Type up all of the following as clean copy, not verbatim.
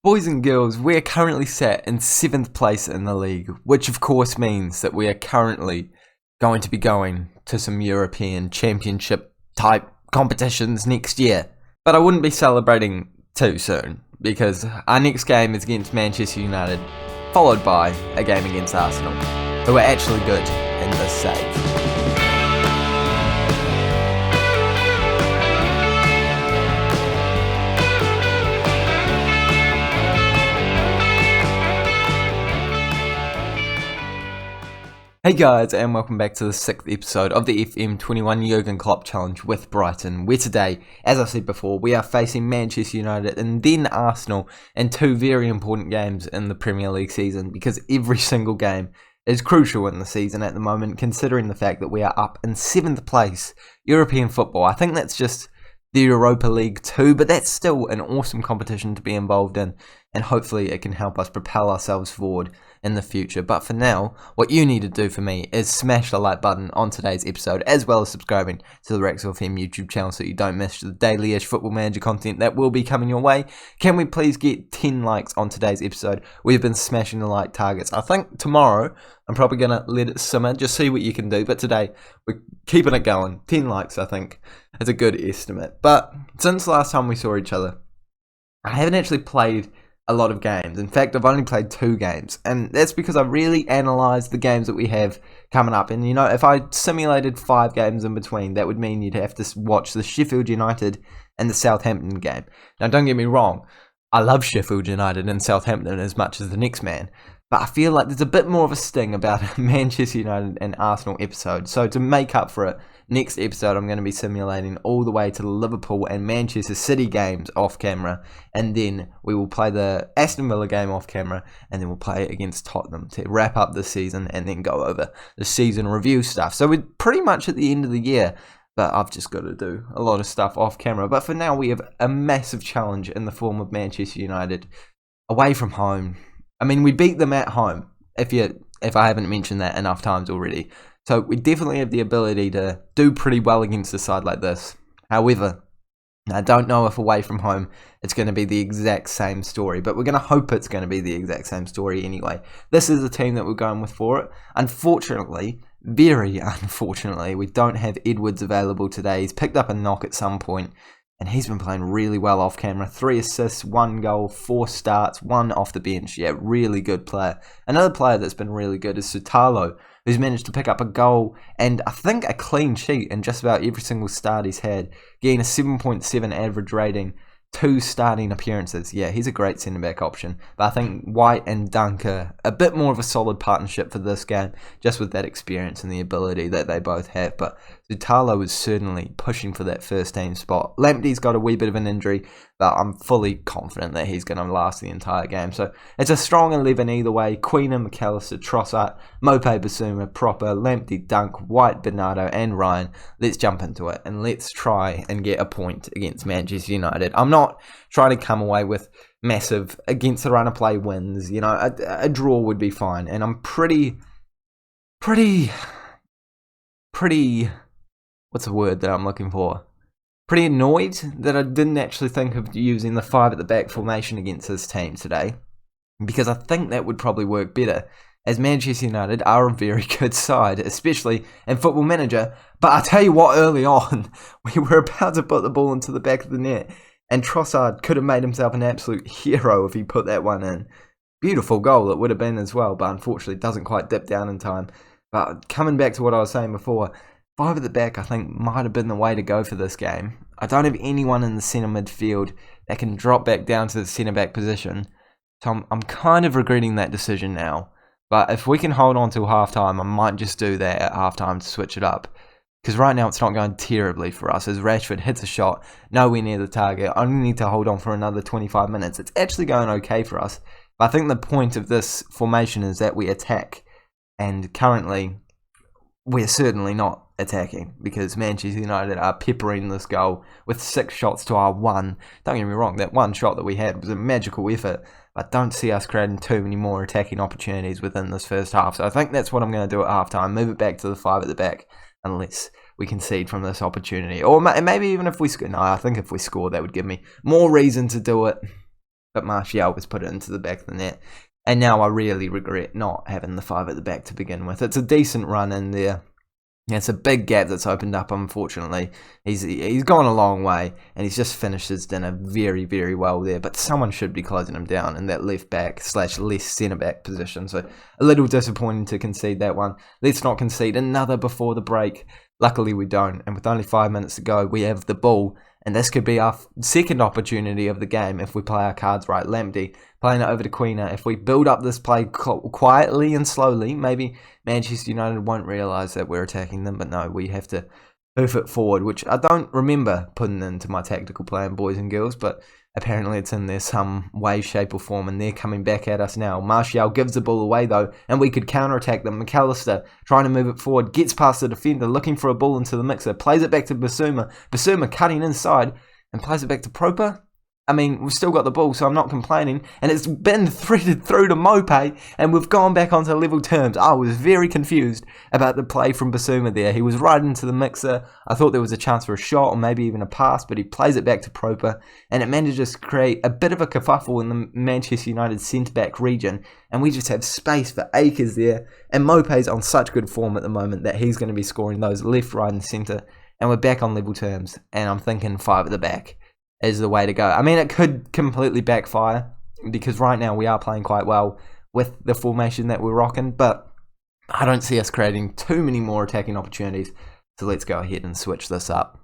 Boys and girls, we are currently sat in 7th place in the league, which of course means that we are currently going to be going to some European Championship type competitions next year. But I wouldn't be celebrating too soon, because our next game is against Manchester United, followed by a game against Arsenal, who are actually good in this save. Hey guys, and welcome back to the 6th episode of the FM21 Jurgen Klopp Challenge with Brighton, where today, as I said before, we are facing Manchester United and then Arsenal in two very important games in the Premier League season, because every single game is crucial in the season at the moment, considering the fact that we are up in 7th place European football. I think that's just the Europa League too, but that's still an awesome competition to be involved in, and hopefully it can help us propel ourselves forward in the future. But for now, what you need to do for me is smash the like button on today's episode, as well as subscribing to the Rex FM YouTube channel so you don't miss the daily-ish Football Manager content that will be coming your way. Can we please get 10 likes on today's episode? We've been smashing the like targets. I think tomorrow I'm probably going to let it simmer, just see what you can do, but today we're keeping it going. 10 likes, I think, is a good estimate. But since last time we saw each other, I haven't actually played a lot of games. In fact, I've only played 2 games, and that's because I really analysed the games that we have coming up. And you know, if I simulated 5 games in between, that would mean you'd have to watch the Sheffield United and the Southampton game. Now, don't get me wrong, I love Sheffield United and Southampton as much as the next man, but I feel like there's a bit more of a sting about a Manchester United and Arsenal episode. So to make up for it, next episode I'm going to be simulating all the way to the Liverpool and Manchester City games off camera, and then we will play the Aston Villa game off camera, and then we'll play it against Tottenham to wrap up the season and then go over the season review stuff. So we're pretty much at the end of the year, but I've just got to do a lot of stuff off camera. But for now, we have a massive challenge in the form of Manchester United away from home. I mean, we beat them at home, if I haven't mentioned that enough times already. So we definitely have the ability to do pretty well against a side like this. However, I don't know if away from home it's going to be the exact same story, but we're going to hope it's going to be the exact same story anyway. This is the team that we're going with for it. Unfortunately, very unfortunately, we don't have Edwards available today. He's picked up a knock at some point, and he's been playing really well off camera. 3 assists, 1 goal, 4 starts, 1 off the bench. Yeah, really good player. Another player that's been really good is Sutalo, who's managed to pick up a goal and I think a clean sheet in just about every single start he's had, getting a 7.7 average rating, 2 starting appearances. Yeah, he's a great centre-back option. But I think White and Dunk are a bit more of a solid partnership for this game, just with that experience and the ability that they both have. But Zutalo is certainly pushing for that first team spot. Lamptey's got a wee bit of an injury, but I'm fully confident that he's going to last the entire game. So it's a strong 11 either way. Queenan, McAllister, Trossard, Maupay, Bissouma, Proper, Lamptey, Dunk, White, Bernardo and Ryan. Let's jump into it and let's try and get a point against Manchester United. I'm not trying to come away with massive against the run of play wins. You know, a draw would be fine. And I'm pretty, what's the word that I'm looking for? Pretty annoyed that I didn't actually think of using the 5 at the back formation against this team today, because I think that would probably work better, as Manchester United are a very good side, especially in Football Manager. But I tell you what, early on, we were about to put the ball into the back of the net, and Trossard could have made himself an absolute hero if he put that one in. Beautiful goal it would have been as well, but unfortunately it doesn't quite dip down in time. But coming back to what I was saying before, 5 at the back I think might have been the way to go for this game. I don't have anyone in the centre midfield that can drop back down to the centre back position, so I'm kind of regretting that decision now. But if we can hold on till half time, I might just do that at half time to switch it up. Because right now it's not going terribly for us, as Rashford hits a shot nowhere near the target. I only need to hold on for another 25 minutes. It's actually going okay for us. But I think the point of this formation is that we attack. And currently, we're certainly not attacking, because Manchester United are peppering this goal with 6 shots to our 1. Don't get me wrong, that 1 shot that we had was a magical effort. But I don't see us creating too many more attacking opportunities within this first half. So I think that's what I'm going to do at half time. Move it back to the 5 at the back, unless we concede from this opportunity. Or maybe even if we score. No, I think if we score, that would give me more reason to do it. but Martial was put it into the back of the net. And now I really regret not having the 5 at the back to begin with. It's a decent run in there. It's a big gap that's opened up, unfortunately. He's gone a long way, and he's just finished his dinner very, very well there. But someone should be closing him down in that left back / left centre back position. So a little disappointing to concede that one. Let's not concede another before the break. Luckily we don't, and with only 5 minutes to go, we have the ball. And this could be our second opportunity of the game if we play our cards right. Lamptey playing it over to Queener. If we build up this play quietly and slowly, maybe Manchester United won't realise that we're attacking them. But no, we have to hoof it forward, which I don't remember putting into my tactical plan, boys and girls. But apparently it's in there some way, shape or form, and they're coming back at us now. Martial gives the ball away though, and we could counter-attack them. McAllister trying to move it forward, gets past the defender, looking for a ball into the mixer, plays it back to Bissouma. Bissouma cutting inside and plays it back to Proper. I mean, we've still got the ball, so I'm not complaining. And it's been threaded through to Maupay, and we've gone back onto level terms. I was very confused about the play from Bissouma there. He was right into the mixer. I thought there was a chance for a shot or maybe even a pass, but he plays it back to Proper, and it manages to create a bit of a kerfuffle in the Manchester United centre-back region, and we just have space for acres there. And Maupay's on such good form at the moment that he's going to be scoring those left, right, and centre, and we're back on level terms. And I'm thinking 5 at the back is the way to go. I mean, it could completely backfire because right now we are playing quite well with the formation that we're rocking, but I don't see us creating too many more attacking opportunities, so let's go ahead and switch this up.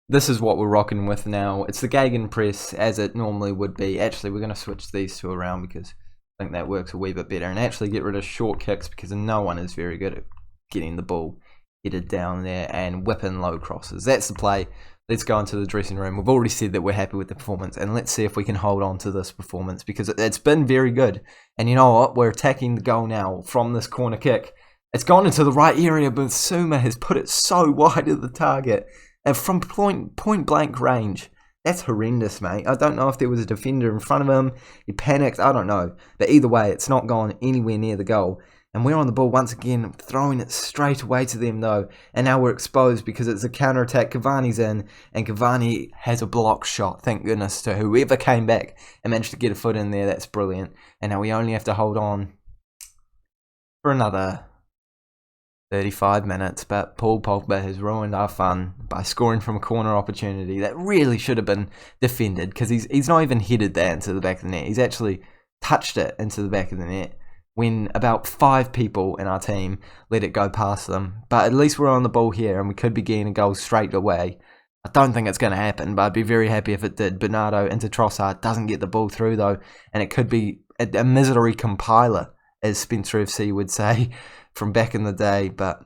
This is what we're rocking with now. It's the Gegenpress as it normally would be. Actually, we're going to switch these two around because I think that works a wee bit better, and actually get rid of short kicks because no one is very good at getting the ball headed down there and whipping low crosses. That's the play. Let's go into the dressing room. We've already said that we're happy with the performance, and let's see if we can hold on to this performance because it's been very good. And you know what? We're attacking the goal now from this corner kick. It's gone into the right area, but Bissouma has put it so wide of the target and from point blank range. That's horrendous, mate. I don't know if there was a defender in front of him. He panicked. I don't know. But either way, it's not gone anywhere near the goal. And we're on the ball once again, throwing it straight away to them though. And now we're exposed because it's a counter-attack. Cavani's in, and Cavani has a block shot, thank goodness, to whoever came back and managed to get a foot in there. That's brilliant. And now we only have to hold on for another 35 minutes. But Paul Pogba has ruined our fun by scoring from a corner opportunity that really should have been defended because he's not even headed that into the back of the net. He's actually touched it into the back of the net when about 5 people in our team let it go past them. But at least we're on the ball here and we could be getting a goal straight away. I don't think it's going to happen, but I'd be very happy if it did. Bernardo into Trossard doesn't get the ball through though, and it could be a misery compiler, as Spencer FC would say from back in the day. But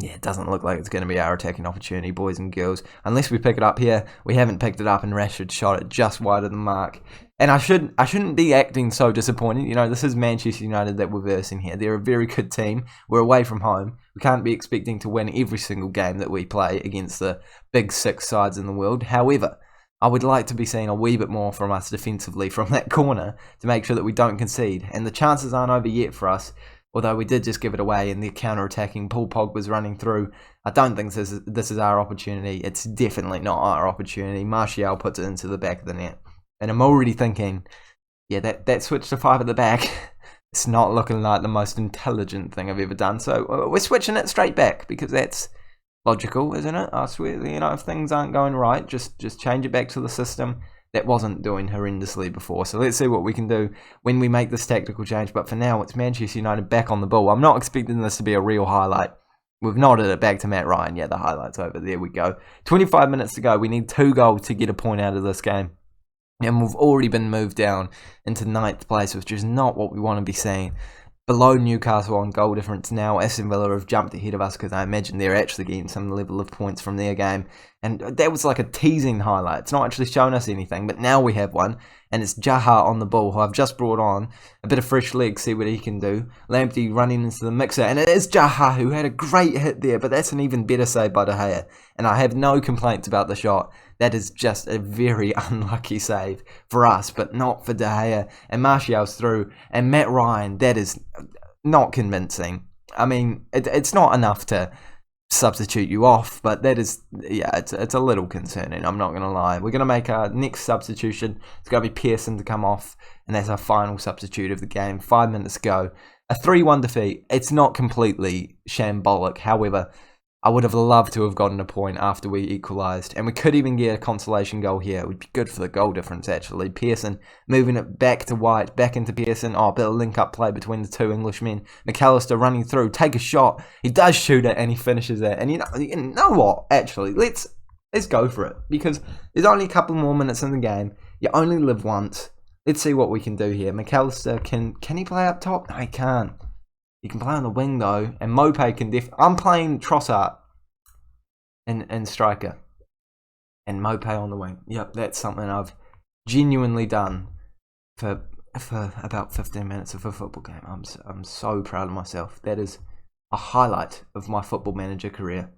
yeah, it doesn't look like it's going to be our attacking opportunity, boys and girls. Unless we pick it up here. We haven't picked it up, and Rashford shot it just wide of the mark. And I shouldn't be acting so disappointed. You know, this is Manchester United that we're versing here. They're a very good team. We're away from home. We can't be expecting to win every single game that we play against the big 6 sides in the world. However, I would like to be seeing a wee bit more from us defensively from that corner to make sure that we don't concede. And the chances aren't over yet for us. Although we did just give it away in the counter-attacking. Paul Pogba's running through. I don't think this is our opportunity. It's definitely not our opportunity. Martial puts it into the back of the net. And I'm already thinking, yeah, that switch to 5 at the back, it's not looking like the most intelligent thing I've ever done. So we're switching it straight back because that's logical, isn't it? I swear, you know, if things aren't going right, just change it back to the system that wasn't doing horrendously before. So let's see what we can do when we make this tactical change. But for now, it's Manchester United back on the ball. I'm not expecting this to be a real highlight. We've nodded it back to Matt Ryan. Yeah, the highlight's over. There we go. 25 minutes to go. We need 2 goals to get a point out of this game. And we've already been moved down into 9th place, which is not what we want to be seeing. Below Newcastle on goal difference now. Aston Villa have jumped ahead of us because I imagine they're actually getting some level of points from their game. And that was like a teasing highlight. It's not actually showing us anything, but now we have one. And it's Zaha on the ball, who I've just brought on. A bit of fresh legs, see what he can do. Lamptey running into the mixer. And it is Zaha who had a great hit there, but that's an even better save by De Gea. And I have no complaints about the shot. That is just a very unlucky save for us, but not for De Gea. And Martial's through. And Matt Ryan, that is not convincing. I mean, it's not enough to substitute you off, but that is, yeah, it's a little concerning, I'm not going to lie. We're going to make our next substitution. It's going to be Pearson to come off, and that's our final substitute of the game. 5 minutes to go. A 3-1 defeat. It's not completely shambolic. However, I would have loved to have gotten a point after we equalised, and we could even get a consolation goal here. It would be good for the goal difference, actually. Pearson moving it back to White, back into Pearson. Oh, a bit of link-up play between the two Englishmen. McAllister running through, take a shot. He does shoot it, and he finishes it. And you know what? Actually, let's go for it, because there's only a couple more minutes in the game. You only live once. Let's see what we can do here. McAllister, can he play up top? No, he can't. He can play on the wing, though. And Maupay can I'm playing Trossard and striker. And Maupay on the wing. Yep, that's something I've genuinely done for about 15 minutes of a football game. I'm so proud of myself. That is a highlight of my football manager career.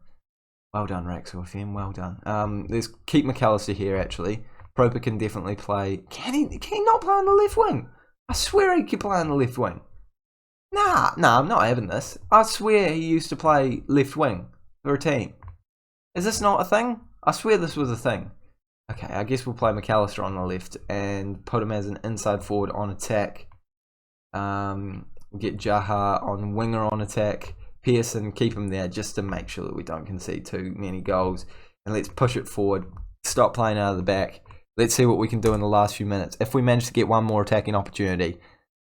Well done, Raxel FM. Well done. Let's keep McAllister here, actually. Proper can definitely play. Can he not play on the left wing? I swear he can play on the left wing. Nah, I'm not having this. I swear he used to play left wing for a team. Is this not a thing? I swear this was a thing. Okay, I guess we'll play McAllister on the left and put him as an inside forward on attack. We'll get Jaha on winger on attack. Pearson, keep him there just to make sure that we don't concede too many goals. And let's push it forward. Stop playing out of the back. Let's see what we can do in the last few minutes. If we manage to get one more attacking opportunity,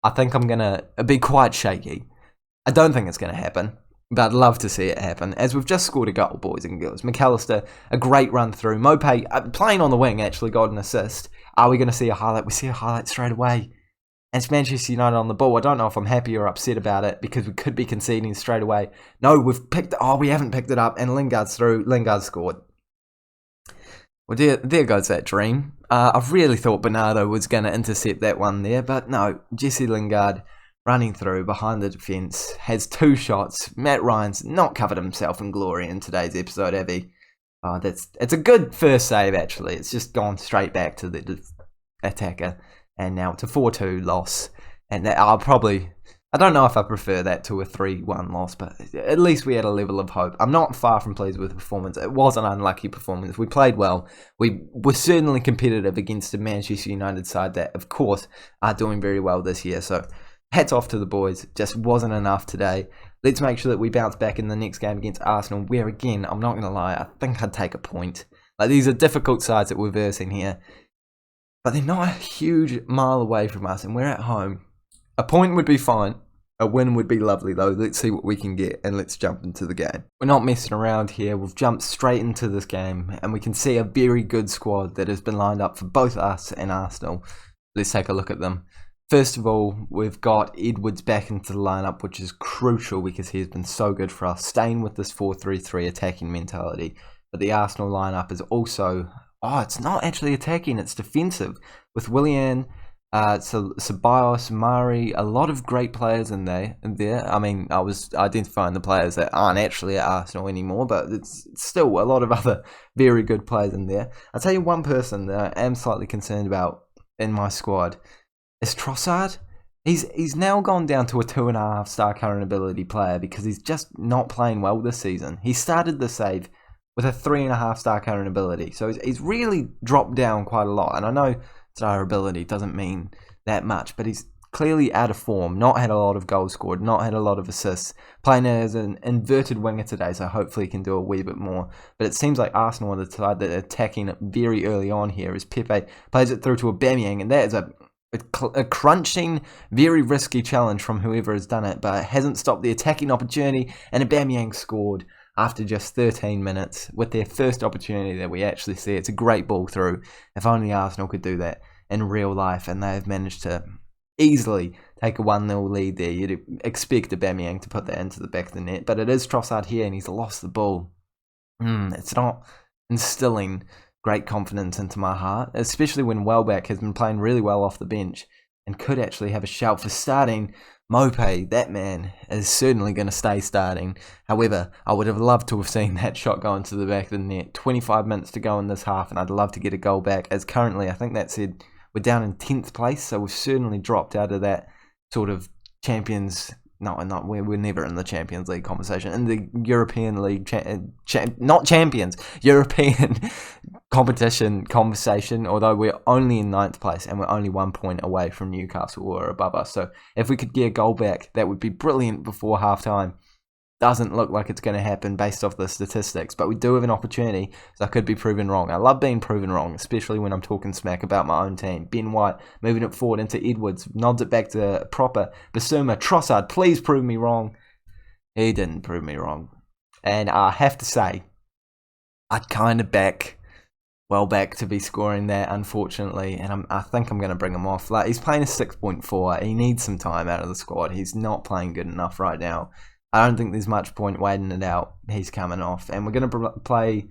I think I'm going to be quite shaky. I don't think it's going to happen, but I'd love to see it happen, as we've just scored a goal, boys and girls. McAllister, a great run through. Maupay, playing on the wing, actually got an assist. Are we going to see a highlight? We see a highlight straight away. And it's Manchester United on the ball. I don't know if I'm happy or upset about it, because we could be conceding straight away. No, we haven't picked it up, and Lingard's through. Lingard scored. Well, there goes that dream. I really thought Bernardo was going to intercept that one there, but no. Jesse Lingard running through behind the defence, has 2 shots. Matt Ryan's not covered himself in glory in today's episode, have he? It's a good first save, actually. It's just gone straight back to the attacker, and now it's a 4-2 loss. And I don't know if I prefer that to a 3-1 loss, but at least we had a level of hope. I'm not far from pleased with the performance. It was an unlucky performance. We played well. We were certainly competitive against the Manchester United side that, of course, are doing very well this year. So hats off to the boys. Just wasn't enough today. Let's make sure that we bounce back in the next game against Arsenal, where, again, I'm not going to lie, I think I'd take a point. These are difficult sides that we're versing here, but they're not a huge mile away from us, and we're at home. A point would be fine. A win would be lovely, though. Let's see what we can get, and let's jump into the game. We're not messing around here. We've jumped straight into this game, and we can see a very good squad that has been lined up for both us and Arsenal. Let's take a look at them. First of all, we've got Edwards back into the lineup, which is crucial because he has been so good for us, staying with this 4-3-3 attacking mentality. But the Arsenal lineup is also... it's not actually attacking, it's defensive. With Willian, Ceballos, Mari, a lot of great players in there. I mean, I was identifying the players that aren't actually at Arsenal anymore, but it's still a lot of other very good players in there. I'll tell you one person that I am slightly concerned about in my squad is Trossard. He's now gone down to a 2.5 star current ability player because he's just not playing well this season. He started the save with a 3.5 star current ability, so he's really dropped down quite a lot. And I know star ability doesn't mean that much, but he's clearly out of form, not had a lot of goals scored, not had a lot of assists, playing as an inverted winger today, so hopefully he can do a wee bit more. But it seems like Arsenal are the side that are attacking it very early on here, as Pepe plays it through to Aubameyang, and that is a crunching, very risky challenge from whoever has done it, but it hasn't stopped the attacking opportunity, and Aubameyang scored after just 13 minutes with their first opportunity that we actually see. It's a great ball through. If only Arsenal could do that in real life, and they have managed to easily take a 1-0 lead there. You'd expect Aubameyang to put that into the back of the net, but it is Trossard here, and he's lost the ball. It's not instilling great confidence into my heart, especially when Welbeck has been playing really well off the bench and could actually have a shout for starting. Maupay, that man, is certainly going to stay starting. However, I would have loved to have seen that shot go into the back of the net. 25 minutes to go in this half, and I'd love to get a goal back, as currently, I think that said, we're down in 10th place, so we've certainly dropped out of that sort of Champions we're never in the Champions League conversation. In the European League, not champions, European competition conversation, although we're only in 9th place and we're only 1 point away from Newcastle or above us. So if we could get a goal back, that would be brilliant before half-time. Doesn't look like it's going to happen based off the statistics, but we do have an opportunity, so I could be proven wrong. I love being proven wrong, especially when I'm talking smack about my own team. Ben White moving it forward into Edwards, nods it back to proper Bissouma. Trossard, please prove me wrong. He didn't prove me wrong. And I have to say, I'd kind of back Welbeck to be scoring that, unfortunately, and I think I'm going to bring him off. Like, he's playing a 6.4. He needs some time out of the squad. He's not playing good enough right now. I don't think there's much point waiting it out. He's coming off. And we're going to play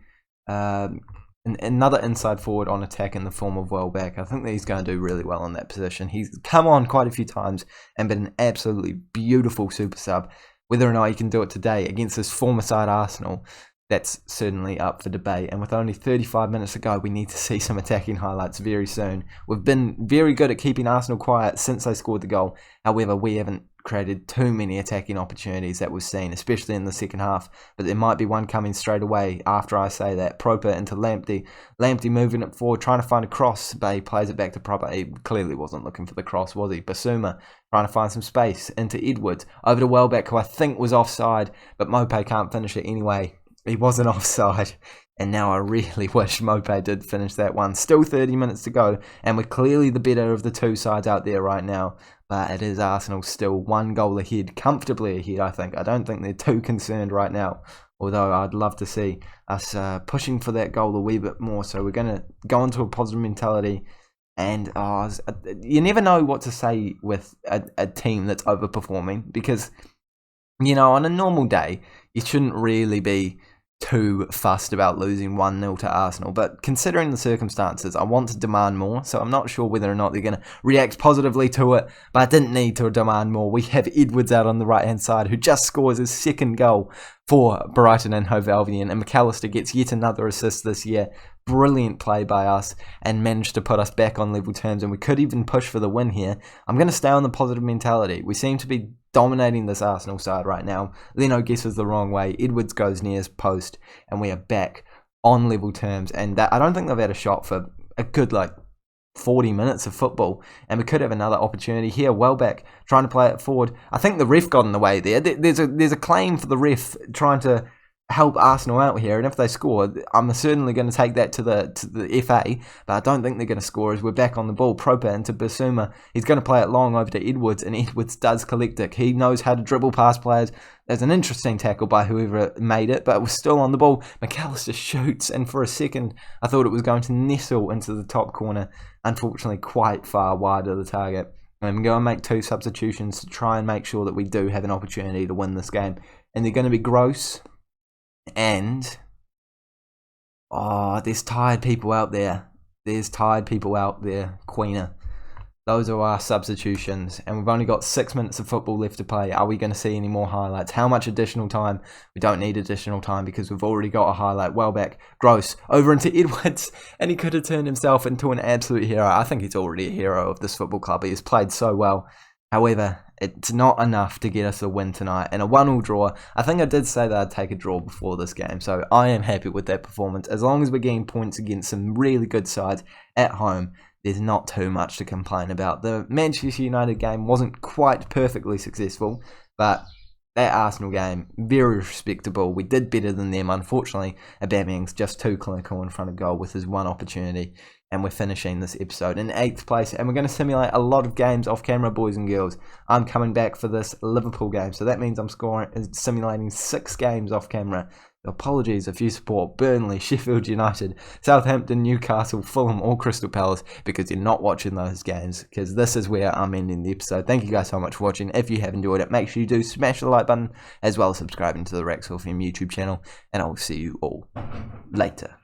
another inside forward on attack in the form of Welbeck. I think that he's going to do really well in that position. He's come on quite a few times and been an absolutely beautiful super sub. Whether or not he can do it today against his former side Arsenal, that's certainly up for debate. And with only 35 minutes to go, we need to see some attacking highlights very soon. We've been very good at keeping Arsenal quiet since they scored the goal. However, we haven't created too many attacking opportunities that we've seen, especially in the second half. But there might be one coming straight away after I say that. Proper into Lamptey. Lamptey moving it forward, trying to find a cross, but he plays it back to Proper. He clearly wasn't looking for the cross, was he? Bissouma trying to find some space into Edwards. Over to Welbeck, who I think was offside, but Maupay can't finish it anyway. He wasn't offside, and now I really wish Maupay did finish that one. Still 30 minutes to go, and we're clearly the better of the two sides out there right now. But it is Arsenal still 1 goal ahead, comfortably ahead, I think. I don't think they're too concerned right now, although I'd love to see us pushing for that goal a wee bit more. So we're going to go into a positive mentality, and you never know what to say with a team that's overperforming, because, you know, on a normal day, you shouldn't really be too fussed about losing 1-0 to Arsenal, but considering the circumstances, I want to demand more, so I'm not sure whether or not they're going to react positively to it, but I didn't need to demand more. We have Edwards out on the right-hand side, who just scores his 2nd goal for Brighton and Hove Albion, and McAllister gets yet another assist this year. Brilliant play by us, and managed to put us back on level terms, and we could even push for the win here. I'm going to stay on the positive mentality. We seem to be dominating this Arsenal side right now. Leno guesses the wrong way. Edwards goes near his post, and we are back on level terms. And I don't think they've had a shot for a good, 40 minutes of football, and we could have another opportunity here. Welbeck trying to play it forward. I think the ref got in the way there. There's a claim for the ref trying to help Arsenal out here, and if they score, I'm certainly going to take that to the FA, but I don't think they're going to score as we're back on the ball. Proper into Bissouma. He's going to play it long over to Edwards, and Edwards does collect it. He knows how to dribble past players. There's an interesting tackle by whoever made it, but it was still on the ball. McAllister shoots, and for a second, I thought it was going to nestle into the top corner. Unfortunately, quite far wide of the target. I'm going to make 2 substitutions to try and make sure that we do have an opportunity to win this game, and they're going to be Gross. And there's tired people out there. Queener. Those are our substitutions, and we've only got 6 minutes of football left to play. Are we going to see any more highlights? How much additional time? We don't need additional time because we've already got a highlight. Welbeck, Gross, over into Edwards, and he could have turned himself into an absolute hero. I think he's already a hero of this football club. He has played so well. However, it's not enough to get us a win tonight. And a 1-1 draw, I think I did say that I'd take a draw before this game. So I am happy with that performance. As long as we're getting points against some really good sides at home, there's not too much to complain about. The Manchester United game wasn't quite perfectly successful, but that Arsenal game, very respectable. We did better than them. Unfortunately, Aubameyang's just too clinical in front of goal with his one opportunity. And we're finishing this episode in 8th place. And we're going to simulate a lot of games off camera, boys and girls. I'm coming back for this Liverpool game. So that means I'm simulating 6 games off camera. Apologies if you support Burnley, Sheffield United, Southampton, Newcastle, Fulham, or Crystal Palace, because you're not watching those games, because this is where I'm ending the episode. Thank you guys so much for watching. If you have enjoyed it, make sure you do smash the like button, as well as subscribing to the Rex FM YouTube channel, and I'll see you all later.